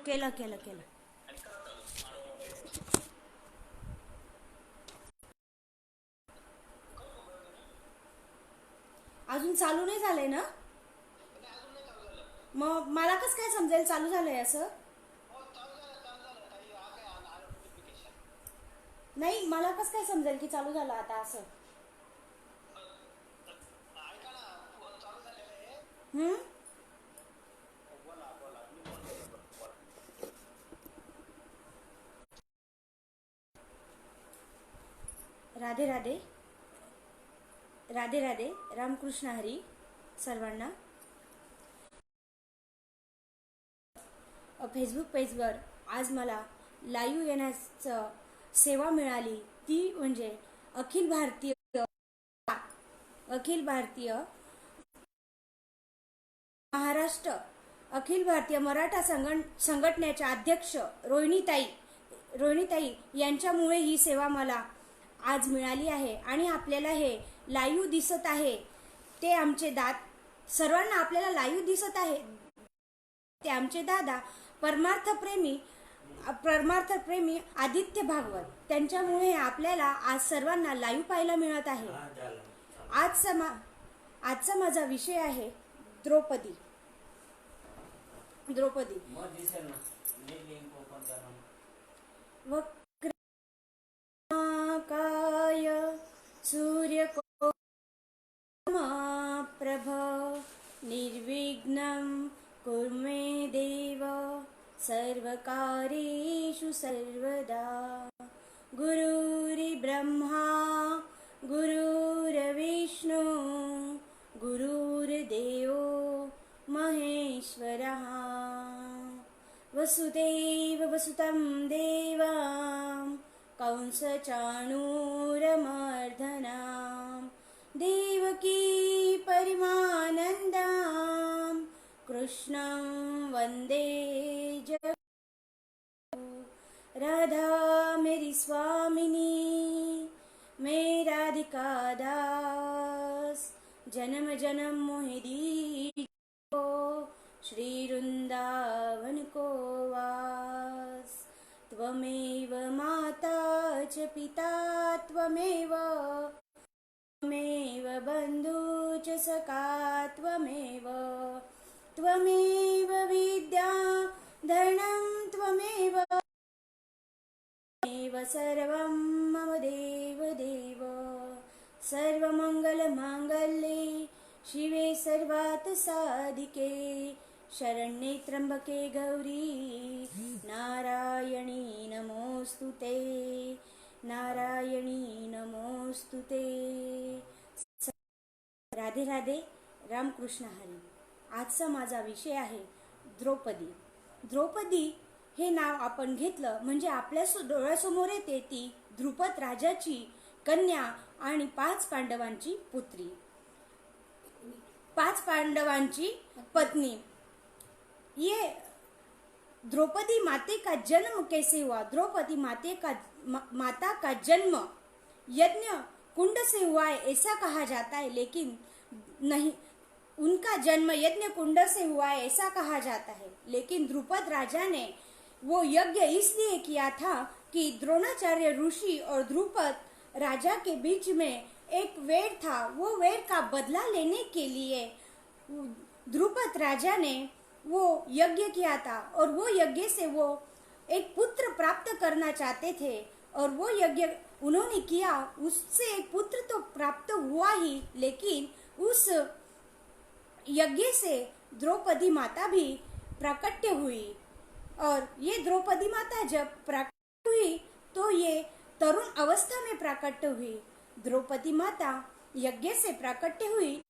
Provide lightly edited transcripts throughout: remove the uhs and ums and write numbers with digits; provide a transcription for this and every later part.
केलं केलं केलं. अजून चालू नाही झालंय ना? मग मला कसं काय समजेल चालू झालंय असं? नाही, मला कसं काय समजेल की चालू झालं आता असं? हम्म. राधे राधे. राधे राधे. रामकृष्ण हरी सर्वांना. फेसबुक पेजवर आज मला लाईव्ह येण्याचं सेवा मिळाली, ती म्हणजे अखिल भारतीय अखिल भारतीय महाराष्ट्र अखिल भारतीय मराठा संघटनेच्या अध्यक्ष रोहिणीताई यांच्यामुळे ही सेवा मला आज मिळाली आहे. आणि आपल्याला हे लाईव्ह दिसत आहे ते आमचे सर्वांना आपल्याला लाईव्ह दिसत आहे ते आमचे दादा परमार्थप्रेमी आदित्य भागवत, त्यांच्यामुळे आपल्याला आज सर्वांना लाईव्ह पाहायला मिळत आहे. आजचा माझा विषय आहे द्रौपदी. वक्रमाकाय सूर्यकोमप्रभ निर्विघ्नं कुरु मे देव सर्वकार्येषु सर्वदा. गुरुर्ब्रह्मा गुरुर्विष्णु गुरुर्देवो महेश्वरः. वसुदेव वसुतं देवां कंसचाणूरमर्दनां देवकी परमानन्दां कृष्णं वन्दे राधा मेरी स्वामिनी मैं राधिका दास जन्म जन्म मोहि दीजियो श्री वृंदावन को वास. त्वमेव माता च पिता त्वमेव बंधु च सखा त्वमेव विद्या धनं त्वमेव सर्वं मम देव. सर्वमंगलमांगल्ये शिवे सर्वार्थ साधिके शरण्ये त्र्यंबके गौरी नारायणी नमोस्तुते. राधे राधे. रामकृष्ण हरी. आजचा माझा विषय आहे द्रौपदी हे नाव आपण घेतलं म्हणजे आपल्या डोळ्यासमोर येते ती द्रुपद राजाची कन्या आणि 5 पांडवांची पुत्री, 5 पांडवांची पत्नी. ये द्रौपदी माता का जन्म कैसे हुआ? द्रौपदी माता का जन्म यज्ञ कुंड से हुआ है ऐसा कहा जाता है, लेकिन नहीं, उनका जन्म यज्ञ कुंड से हुआ है ऐसा कहा जाता है, लेकिन द्रुपद राजा ने वो यज्ञ इसलिए किया था कि द्रोणाचार्य ऋषि और द्रुपद राजा के बीच में एक वैर था. वो वैर का बदला लेने के लिए द्रुपद राजा ने वो यज्ञ किया था और वो यज्ञ से वो एक पुत्र प्राप्त करना चाहते थे और वो यज्ञ उन्होंने किया. उससे एक पुत्र तो प्राप्त हुआ ही, लेकिन उस यज्ञ से द्रौपदी माता भी प्राकट्य हुई. और ये द्रौपदी माता जब प्राकट्य हुई तो ये तरुण अवस्था में प्राकट्य हुई. द्रौपदी माता यज्ञ से प्राकट्य हुई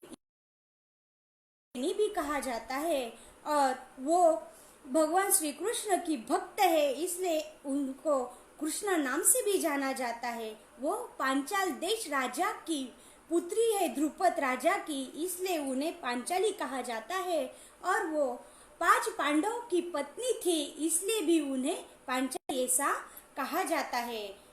भी कहा जाता है और वो भगवान श्री कृष्ण की भक्त है, इसलिए उनको कृष्ण नाम से भी जाना जाता है. वो पांचाल देश राजा की पुत्री है द्रुपद राजा की, इसलिए उन्हें पांचाली कहा जाता है. और वो 5 पांडवों की पत्नी थी, इसलिए भी उन्हें पांचाली ऐसा कहा जाता है.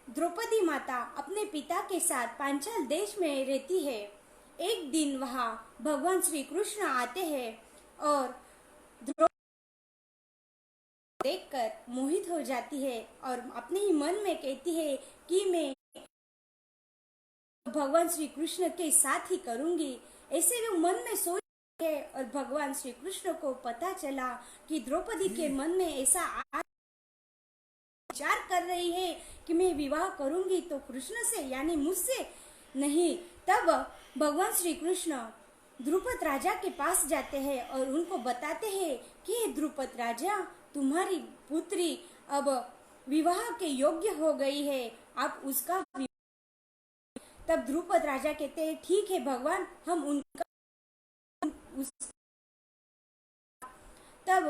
द्रौपदी माता अपने पिता के साथ पांचाल देश में रहती है. एक दिन वहाँ भगवान श्री कृष्ण आते हैं और द्रौपदी देखकर मोहित हो जाती है और अपने ही मन में कहती है कि मैं भगवान श्री कृष्ण के साथ ही करूंगी। ऐसे वो मन में सोच है और भगवान श्री कृष्ण को पता चला कि द्रौपदी के मन में ऐसा विचार कर रही है कि मैं विवाह करूंगी तो कृष्ण से यानी मुझसे नहीं। तब भगवान श्री कृष्ण द्रुपद राजा के पास जाते हैं और उनको बताते हैं कि द्रुपद राजा, तुम्हारी पुत्री अब विवाह के योग्य हो गई है, आप उसका विवाह। तब द्रुपद राजा कहते हैं ठीक है भगवान, हम उनका तब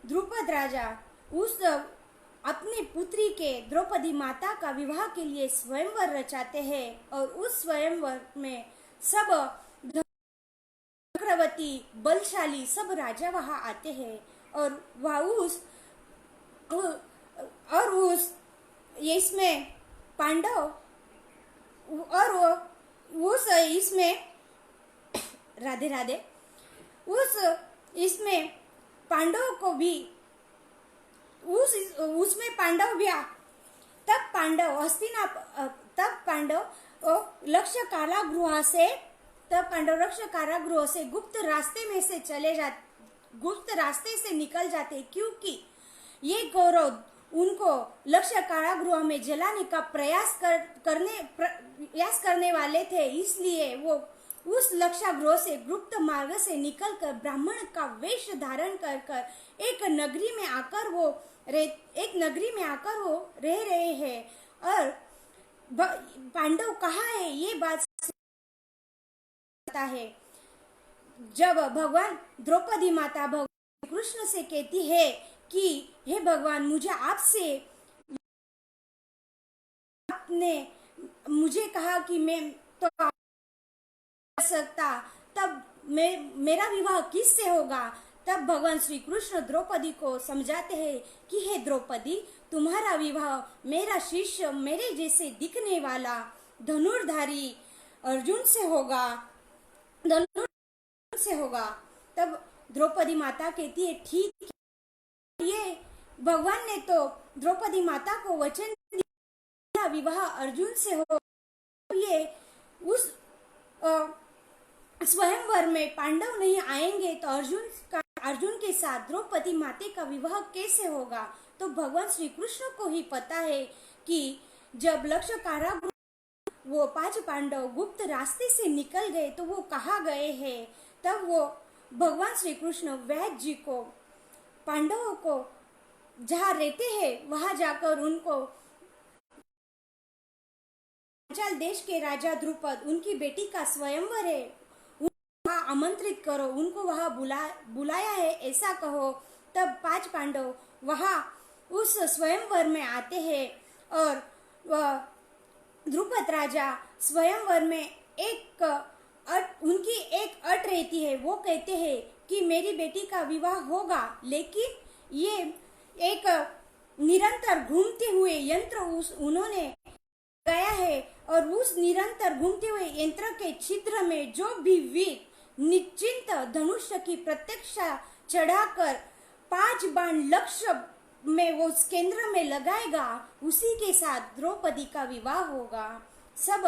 द्रुपद राजा उस अपने पुत्री के द्रौपदी माता का विवाह के लिए स्वयंवर रचाते हैं और उस स्वयंवर में सब चक्रवर्ती बलशाली सब राजा वहां आते हैं और वह उस इसमें पांडव और उस इसमें राधे राधे उस इसमें पांडव को भी उसमें पांडव भी तब पांडव लक्ष्य कारागृह से गुप्त रास्ते से निकल जाते क्योंकि ये गौरव उनको लक्ष्य कारागृह में जलाने का प्रयास करने वाले थे। इसलिए वो उस लक्षागृह से गुप्त मार्ग से निकलकर ब्राह्मण का वेश धारण कर एक नगरी में आकर वो रह रहे हैं। और पांडव कहाँ है ये बात है जब भगवान द्रौपदी माता भगवान कृष्ण से कहती है कि हे भगवान, आपने मुझे कहा कि मैं तो कर सकता, तब मेरा विवाह किससे होगा। तब भगवान श्री कृष्ण द्रौपदी को समझाते हैं कि हे द्रौपदी, तुम्हारा विवाह मेरा शिष्य, मेरे जैसे दिखने वाला धनुर्धारी अर्जुन से होगा। तब द्रौपदी माता कहती है ठीक, ये भगवान ने तो द्रौपदी माता को वचन दिया विवाह अर्जुन से हो। ये उस स्वयंवर में पांडव नहीं आएंगे तो अर्जुन के साथ द्रौपदी माता का विवाह कैसे होगा। तो भगवान श्री कृष्ण को ही पता है कि जब लक्ष्य कारागृह वो 5 पांडव गुप्त रास्ते से निकल गए तो वो कहाँ गए हैं। तब वो भगवान श्री कृष्ण वैद्य जी को पांडवों को जहाँ रहते हैं वहां जाकर उनको पांचाल देश के राजा द्रुपद, उनकी बेटी का स्वयंवर है, वहां आमंत्रित करो, उनको वहां बुलाया है ऐसा कहो। तब 5 पांडव वहां उस स्वयंवर में आते हैं और द्रुपद राजा स्वयंवर में उनकी एक अट रहती है। वो कहते हैं कि मेरी बेटी का विवाह होगा, लेकिन ये एक निरंतर घूमते हुए यंत्र उन्होंने गया है और उस निरंतर घूमते हुए यंत्र के छिद्र में जो भी वीर निश्चिंत धनुष्य की प्रत्यक्षा चढ़ाकर 5 बाण लक्ष्य में वो केंद्र में लगाएगा, उसी के साथ द्रौपदी का विवाह होगा। सब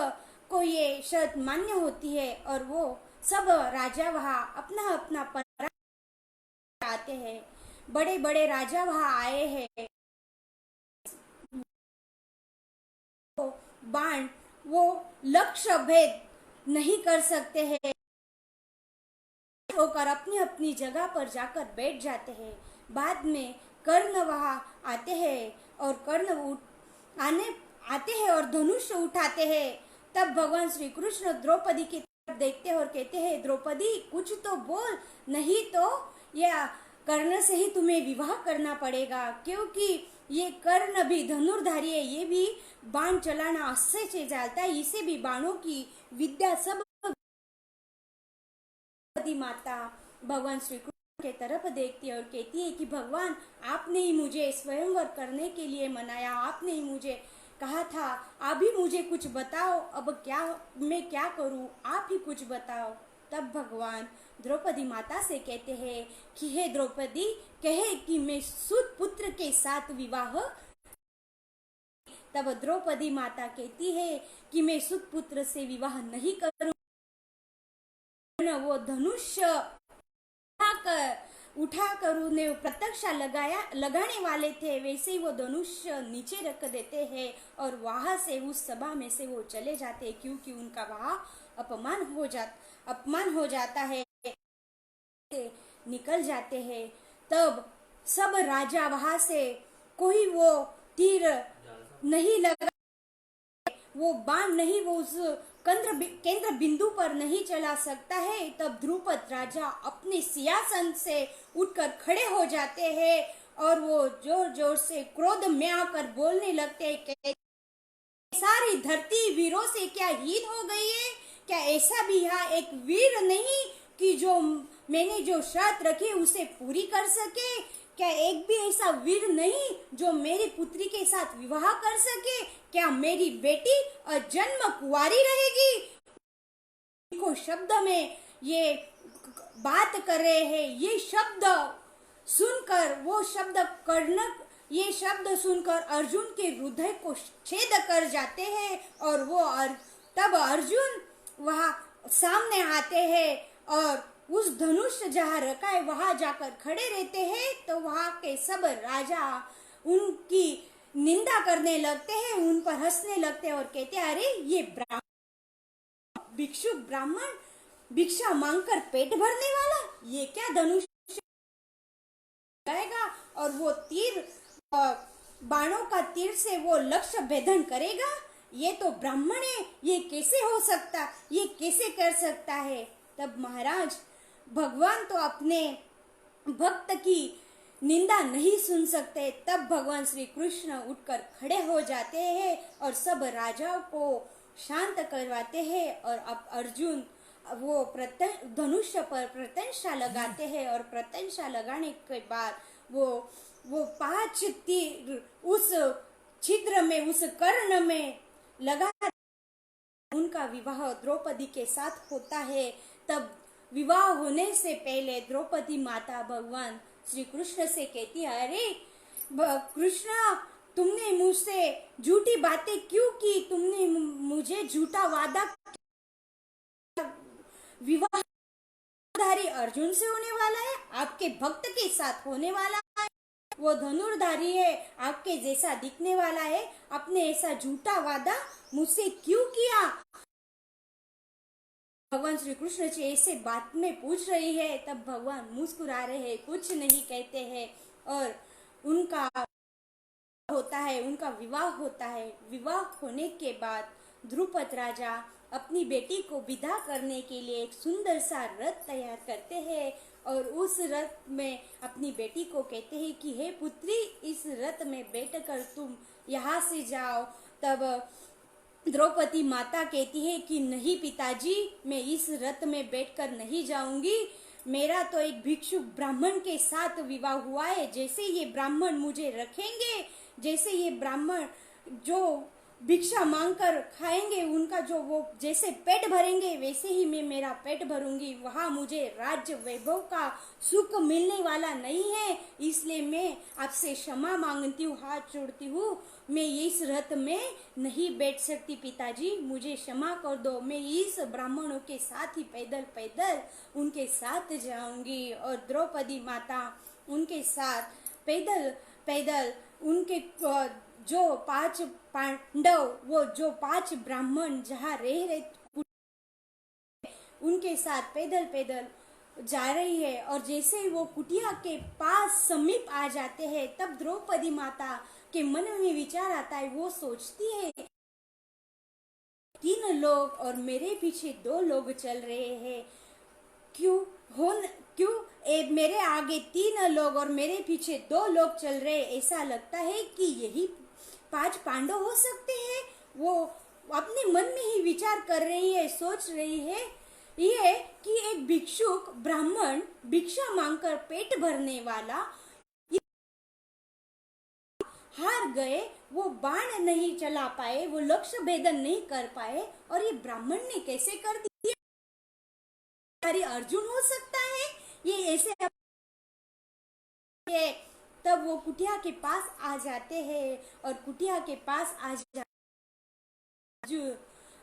को ये शर्त मान्य होती है और वो सब राजा वहाँ अपना अपना पराक्रम आते हैं। बड़े बड़े राजा वहाँ आए हैं। बाण वो लक्ष्य भेद नहीं कर सकते हैं, होकर अपनी अपनी जगह पर जाकर बैठ जाते हैं। बाद में कर्ण वहाँ आते हैं और आते हैं और धनुष उठाते हैं। तब भगवान श्री कृष्ण द्रौपदी की तरफ देखते हैं और कहते हैं, द्रौपदी कुछ तो बोल, नहीं तो यह कर्ण से ही तुम्हें विवाह करना पड़ेगा, क्योंकि ये कर्ण भी धनुर्धारी है, ये भी बाण चलाना अच्छे से जानता है, इसे भी बाणों की विद्या सब। माता भगवान श्री कृष्ण के तरफ देखती है और कहती है कि भगवान, आपने ही मुझे स्वयंवर करने के लिए मनाया, आपने ही मुझे कहा था, आप ही मुझे कुछ बताओ, अब मैं क्या करूं, आप ही कुछ बताओ। तब भगवान द्रौपदी माता से कहते हैं कि हे द्रौपदी, कहे कि मैं सुत पुत्र के साथ विवाह। तब द्रौपदी माता कहती है कि मैं सुत पुत्र से विवाह नहीं करूं। वो धनुष उठाकर उन्हें प्रत्यक्षा लगाने वाले थे, वैसे ही वो धनुष नीचे रख देते हैं और वहां से उस सभा में से वो चले जाते हैं, क्योंकि उनका वहां अपमान हो जाता है, निकल जाते हैं। तब सब राजा वहां से कोई वो तीर नहीं लगा, वो बाण नहीं, वो उस केंद्र बिंदु पर नहीं चला सकता है। तब द्रुपद राजा अपने सिंहासन से उठकर खड़े हो जाते हैं और वो जोर जोर से क्रोध में आकर बोलने लगते हैं कि सारी धरती वीरों से क्या हीन हो गई है? क्या ऐसा भी यहाँ एक वीर नहीं कि जो मैंने जो शर्त रखी उसे पूरी कर सके? क्या एक भी ऐसा वीर नहीं जो मेरी पुत्री के साथ विवाह कर सके? क्या मेरी बेटी अजन्म कुंवारी रहेगी? को शब्द में ये बात कर रहे हैं, ये शब्द सुनकर वो शब्द कर्णक, ये शब्द सुनकर अर्जुन के हृदय को छेद कर जाते हैं और वो तब अर्जुन वहां सामने आते हैं और उस धनुष जहाँ रखा है वहां जाकर खड़े रहते हैं। तो वहां के सब राजा उनकी निंदा करने लगते हैं, उन पर हंसने लगते हैं और कहते हैं, अरे ये भिक्षुक ब्राह्मण भिक्षा मांगकर पेट भरने वाला, ये क्या धनुष जाएगा और वो तीर बाणों का तीर से वो लक्ष्य भेदन करेगा? ये तो ब्राह्मण है, ये कैसे हो सकता, ये कैसे कर सकता है? तब महाराज भगवान तो अपने भक्त की निंदा नहीं सुन सकते। तब भगवान श्री कृष्ण उठकर खड़े हो जाते हैं और सब राजाओं को शांत करवाते हैं और अब अर्जुन वो धनुष पर प्रत्यंशा लगाते हैं और प्रत्यंशा लगाने के बाद वो 5 तीर उस छिद्र में, उस कर्ण में लगा, उनका विवाह द्रौपदी के साथ होता है। तब विवाह होने से पहले द्रौपदी माता भगवान श्री कृष्ण से कहती है, अरे कृष्ण, तुमने मुझसे झूठी बातें क्यों की? तुमने मुझे झूठा वादा, विवाहधारी अर्जुन से होने वाला है, आपके भक्त के साथ होने वाला है, वो धनुर्धारी है, आपके जैसा दिखने वाला है, आपने ऐसा झूठा वादा मुझसे क्यों किया? भगवान श्री कृष्ण जी ऐसे बात में पूछ रही है। तब भगवान मुस्कुरा रहे हैं, कुछ नहीं कहते हैं और उनका होता है, उनका विवाह होता है। विवाह होने के बाद द्रुपद राजा अपनी बेटी को विदा करने के लिए एक सुंदर सा रथ तैयार करते हैं और उस रथ में अपनी बेटी को कहते हैं कि हे पुत्री, इस रथ में बैठकर तुम यहाँ से जाओ। तब द्रौपदी माता कहती है कि नहीं पिताजी, मैं इस रथ में बैठकर नहीं जाऊंगी, मेरा तो एक भिक्षुक ब्राह्मण के साथ विवाह हुआ है, जैसे ये ब्राह्मण मुझे रखेंगे, जैसे ये ब्राह्मण जो भिक्षा मांगकर खाएंगे, उनका जो वो जैसे पेट भरेंगे वैसे ही मैं मेरा पेट भरूंगी, वहां मुझे राज्य वैभव का सुख मिलने वाला नहीं है। इसलिए मैं आपसे क्षमा मांगती हूँ, हाथ जोड़ती हूँ, मैं इस रथ में नहीं बैठ सकती पिताजी, मुझे क्षमा कर दो, मैं इस ब्राह्मणों के साथ ही पैदल पैदल उनके साथ जाऊंगी। और द्रौपदी माता उनके साथ पैदल पैदल उनके जो 5 पांडव, वो जो 5 ब्राह्मण जहाँ रह रहे उनके साथ पैदल पैदल जा रही है। और जैसे ही वो कुटिया के पास समीप आ जाते हैं, तब द्रौपदी माता के मन में विचार आता है, वो सोचती है 3 लोग और मेरे पीछे 2 लोग चल रहे हैं, क्यों मेरे आगे 3 लोग और मेरे पीछे 2 लोग चल रहे, ऐसा लगता है कि यही 5 पांडव हो सकते हैं। वो अपने मन में ही विचार कर रही है, सोच रही है ये कि एक भिक्षुक ब्राह्मण भिक्षा मांगकर पेट भरने वाला हार गए, वो बाण नहीं चला पाए, वो लक्ष्य भेदन नहीं कर पाए और ये ब्राह्मण ने कैसे कर दिया। अरे अर्जुन हो सकता है ये ऐसे है। तब वो कुटिया के पास आ जाते हैं और कुटिया के पास आ जा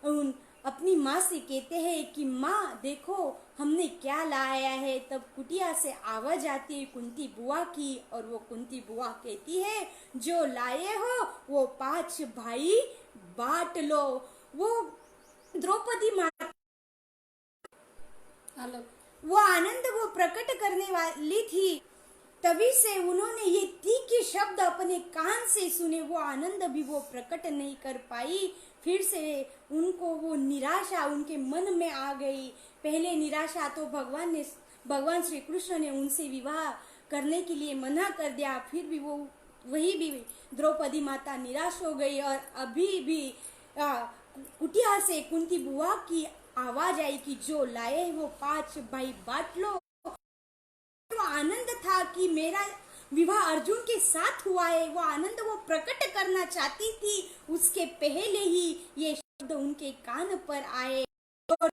उन अपनी माँ से कहते हैं कि माँ देखो हमने क्या लाया है। तब कुटिया से आवाज आती है कुंती बुआ की और वो कुंती बुआ कहती है जो लाए हो वो 5 भाई बांट लो। वो द्रौपदी माता वो आनंद वो प्रकट करने वाली थी, तभी से उन्होंने ये तीखे शब्द अपने कान से सुने। वो आनंद भी वो प्रकट नहीं कर पाई। फिर से उनको वो निराशा उनके मन में आ गई। पहले निराशा तो भगवान श्री कृष्ण ने उनसे विवाह करने के लिए मना कर दिया, फिर भी वो वही भी द्रौपदी माता निराश हो गई। और अभी भी कुटिया से कुंती बुआ की आवाज आई कि जो लाए वो 5 भाई बांट लो। तो आनंद था कि मेरा विवाह अर्जुन के साथ हुआ है, वो आनंद वो प्रकट करना चाहती थी। उसके पहले ही ये शब्द उनके कान पर आए और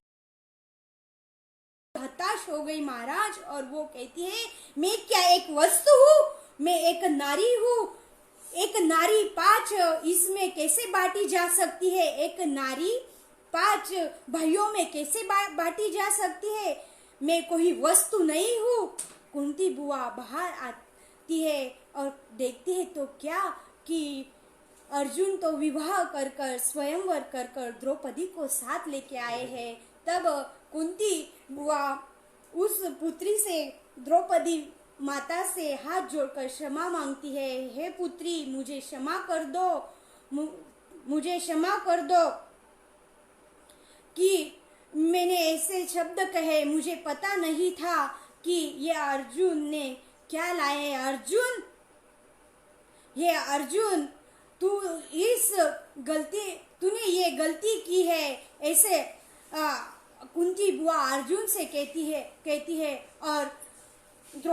हताश हो गई महाराज। और वो कहती है मैं क्या एक वस्तु हूँ, मैं एक नारी हूँ। एक नारी 5 इसमें कैसे बांटी जा सकती है, एक नारी 5 भाइयों में कैसे बांटी जा सकती है। मैं कोई वस्तु नहीं हूँ। कुंती बुआ बाहर आती है और देखती है तो क्या कि अर्जुन तो विवाह कर कर स्वयंवर कर कर द्रौपदी को साथ लेके आए हैं। तब कुंती बुआ उस पुत्री से द्रौपदी माता से हाथ जोड़कर क्षमा मांगती है। हे पुत्री मुझे क्षमा कर दो, मुझे क्षमा कर दो कि मैंने ऐसे शब्द कहे, मुझे पता नहीं था कि ये अर्जुन ने क्या लाए। अर्जुन ये अर्जुन तूने ये गलती की है। ऐसे कुंती बुआ अर्जुन से कहती है और